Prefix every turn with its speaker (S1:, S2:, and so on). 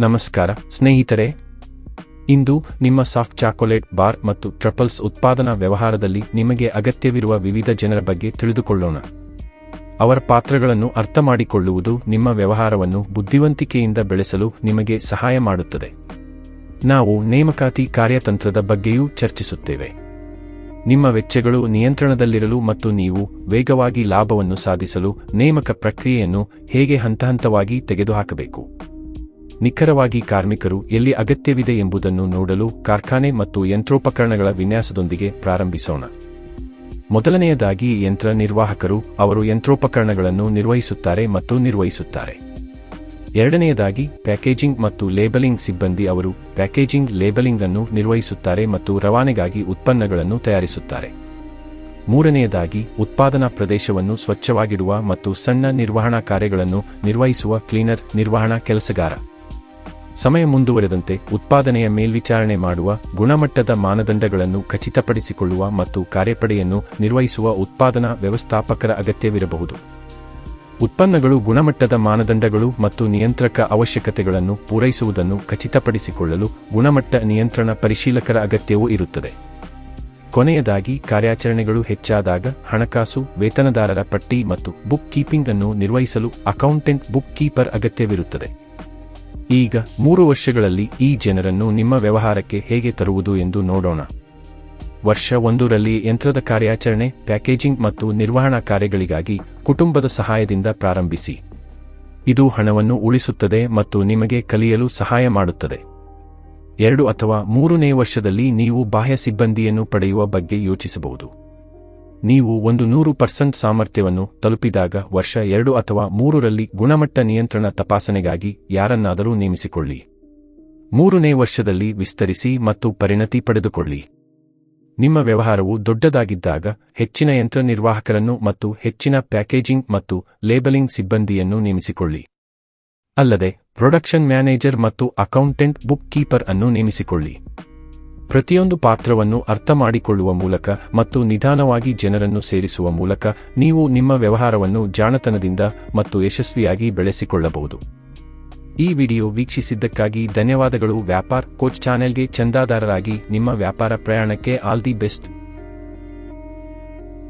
S1: ನಮಸ್ಕಾರ ಸ್ನೇಹಿತರೆ, ಇಂದು ನಿಮ್ಮ ಸಾಫ್ಟ್ ಚಾಕೊಲೇಟ್ ಬಾರ್ ಮತ್ತು ಟ್ರಫಲ್ಸ್ ಉತ್ಪಾದನಾ ವ್ಯವಹಾರದಲ್ಲಿ ನಿಮಗೆ ಅಗತ್ಯವಿರುವ ವಿವಿಧ ಜನರ ಬಗ್ಗೆ ತಿಳಿದುಕೊಳ್ಳೋಣ. ಅವರ ಪಾತ್ರಗಳನ್ನು ಅರ್ಥಮಾಡಿಕೊಳ್ಳುವುದು ನಿಮ್ಮ ವ್ಯವಹಾರವನ್ನು ಬುದ್ಧಿವಂತಿಕೆಯಿಂದ ಬೆಳೆಸಲು ನಿಮಗೆ ಸಹಾಯ ಮಾಡುತ್ತದೆ. ನಾವು ನೇಮಕಾತಿ ಕಾರ್ಯತಂತ್ರದ ಬಗ್ಗೆಯೂ ಚರ್ಚಿಸುತ್ತೇವೆ. ನಿಮ್ಮ ವೆಚ್ಚಗಳು ನಿಯಂತ್ರಣದಲ್ಲಿರಲು ಮತ್ತು ನೀವು ವೇಗವಾಗಿ ಲಾಭವನ್ನು ಸಾಧಿಸಲು ನೇಮಕ ಪ್ರಕ್ರಿಯೆಯನ್ನು ಹೇಗೆ ಹಂತಹಂತವಾಗಿ ತೆಗೆದುಹಾಕಬೇಕು. ನಿಖರವಾಗಿ ಕಾರ್ಮಿಕರು ಎಲ್ಲಿ ಅಗತ್ಯವಿದೆ ಎಂಬುದನ್ನು ನೋಡಲು ಕಾರ್ಖಾನೆ ಮತ್ತು ಯಂತ್ರೋಪಕರಣಗಳ ವಿನ್ಯಾಸದೊಂದಿಗೆ ಪ್ರಾರಂಭಿಸೋಣ. ಮೊದಲನೆಯದಾಗಿ ಯಂತ್ರ ನಿರ್ವಾಹಕರು ಅವರು ಯಂತ್ರೋಪಕರಣಗಳನ್ನು ನಿರ್ವಹಿಸುತ್ತಾರೆ ಮತ್ತು ನಿರ್ವಹಿಸುತ್ತಾರೆ. ಎರಡನೆಯದಾಗಿ ಪ್ಯಾಕೇಜಿಂಗ್ ಮತ್ತು ಲೇಬಲಿಂಗ್ ಸಿಬ್ಬಂದಿ ಅವರು ಪ್ಯಾಕೇಜಿಂಗ್ ಲೇಬಲಿಂಗ್ ಅನ್ನು ನಿರ್ವಹಿಸುತ್ತಾರೆ ಮತ್ತು ರವಾನೆಗಾಗಿ ಉತ್ಪನ್ನಗಳನ್ನು ತಯಾರಿಸುತ್ತಾರೆ. ಮೂರನೆಯದಾಗಿ ಉತ್ಪಾದನಾ ಪ್ರದೇಶವನ್ನು ಸ್ವಚ್ಛವಾಗಿಡುವ ಮತ್ತು ಸಣ್ಣ ನಿರ್ವಹಣಾ ಕಾರ್ಯಗಳನ್ನು ನಿರ್ವಹಿಸುವ ಕ್ಲೀನರ್ ನಿರ್ವಹಣಾ ಕೆಲಸಗಾರ. ಸಮಯ ಮುಂದುವರೆದಂತೆ ಉತ್ಪಾದನೆಯ ಮೇಲ್ವಿಚಾರಣೆ ಮಾಡುವ, ಗುಣಮಟ್ಟದ ಮಾನದಂಡಗಳನ್ನು ಖಚಿತಪಡಿಸಿಕೊಳ್ಳುವ ಮತ್ತು ಕಾರ್ಯಪಡೆಯನ್ನು ನಿರ್ವಹಿಸುವ ಉತ್ಪಾದನಾ ವ್ಯವಸ್ಥಾಪಕರ ಅಗತ್ಯವಿರಬಹುದು. ಉತ್ಪನ್ನಗಳು ಗುಣಮಟ್ಟದ ಮಾನದಂಡಗಳು ಮತ್ತು ನಿಯಂತ್ರಕ ಅವಶ್ಯಕತೆಗಳನ್ನು ಪೂರೈಸುವುದನ್ನು ಖಚಿತಪಡಿಸಿಕೊಳ್ಳಲು ಗುಣಮಟ್ಟ ನಿಯಂತ್ರಣ ಪರಿಶೀಲಕರ ಅಗತ್ಯವೂ ಇರುತ್ತದೆ. ಕೊನೆಯದಾಗಿ ಕಾರ್ಯಾಚರಣೆಗಳು ಹೆಚ್ಚಾದಾಗ ಹಣಕಾಸು, ವೇತನದಾರರ ಪಟ್ಟಿ ಮತ್ತು ಬುಕ್ ಕೀಪಿಂಗ್ ಅನ್ನು ನಿರ್ವಹಿಸಲು ಅಕೌಂಟೆಂಟ್ ಬುಕ್ ಕೀಪರ್ ಅಗತ್ಯವಿರುತ್ತದೆ. ಈಗ 3 ವರ್ಷಗಳಲ್ಲಿ ಈ ಜನರನ್ನು ನಿಮ್ಮ ವ್ಯವಹಾರಕ್ಕೆ ಹೇಗೆ ತರುವುದು ಎಂದು ನೋಡೋಣ. ವರ್ಷ 1ರಲ್ಲಿ ಯಂತ್ರದ ಕಾರ್ಯಾಚರಣೆ, ಪ್ಯಾಕೇಜಿಂಗ್ ಮತ್ತು ನಿರ್ವಹಣಾ ಕಾರ್ಯಗಳಿಗಾಗಿ ಕುಟುಂಬದ ಸಹಾಯದಿಂದ ಪ್ರಾರಂಭಿಸಿ. ಇದು ಹಣವನ್ನು ಉಳಿಸುತ್ತದೆ ಮತ್ತು ನಿಮಗೆ ಕಲಿಯಲು ಸಹಾಯ ಮಾಡುತ್ತದೆ. 2 ಅಥವಾ 3ನೇ ವರ್ಷದಲ್ಲಿ ನೀವು ಬಾಹ್ಯ ಸಿಬ್ಬಂದಿಯನ್ನು ಪಡೆಯುವ ಬಗ್ಗೆ ಯೋಚಿಸಬಹುದು. ನೀವು 100% ಸಾಮರ್ಥ್ಯವನ್ನು ತಲುಪಿದಾಗ ವರ್ಷ 2 ಅಥವಾ 3ರಲ್ಲಿ ಗುಣಮಟ್ಟ ನಿಯಂತ್ರಣ ತಪಾಸಣೆಗಾಗಿ ಯಾರನ್ನಾದರೂ ನೇಮಿಸಿಕೊಳ್ಳಿ. 3ನೇ ವರ್ಷದಲ್ಲಿ ವಿಸ್ತರಿಸಿ ಮತ್ತು ಪರಿಣತಿ ಪಡೆದುಕೊಳ್ಳಿ. ನಿಮ್ಮ ವ್ಯವಹಾರವು ದೊಡ್ಡದಾಗಿದ್ದಾಗ ಹೆಚ್ಚಿನ ಯಂತ್ರ ನಿರ್ವಾಹಕರನ್ನು ಮತ್ತು ಹೆಚ್ಚಿನ ಪ್ಯಾಕೇಜಿಂಗ್ ಮತ್ತು ಲೇಬಲಿಂಗ್ ಸಿಬ್ಬಂದಿಯನ್ನು ನೇಮಿಸಿಕೊಳ್ಳಿ. ಅಲ್ಲದೆ ಪ್ರೊಡಕ್ಷನ್ ಮ್ಯಾನೇಜರ್ ಮತ್ತು ಅಕೌಂಟೆಂಟ್ ಬುಕ್ ಕೀಪರ್ ಅನ್ನು ನೇಮಿಸಿಕೊಳ್ಳಿ. ಪ್ರತಿಯೊಂದು ಪಾತ್ರವನ್ನು ಅರ್ಥಮಾಡಿಕೊಳ್ಳುವ ಮೂಲಕ ಮತ್ತು ನಿಧಾನವಾಗಿ ಜನರನ್ನು ಸೇರಿಸುವ ಮೂಲಕ ನೀವು ನಿಮ್ಮ ವ್ಯವಹಾರವನ್ನು ಜಾಣತನದಿಂದ ಮತ್ತು ಯಶಸ್ವಿಯಾಗಿ ಬೆಳೆಸಿಕೊಳ್ಳಬಹುದು. ಈ ವಿಡಿಯೋ ವೀಕ್ಷಿಸಿದ್ದಕ್ಕಾಗಿ ಧನ್ಯವಾದಗಳು. ವ್ಯಾಪಾರ್ ಕೋಚ್ ಚಾನೆಲ್ಗೆ ಚಂದಾದಾರರಾಗಿ ನಿಮ್ಮ ವ್ಯಾಪಾರ ಪ್ರಯಾಣಕ್ಕೆ ಆಲ್ ದಿ ಬೆಸ್ಟ್.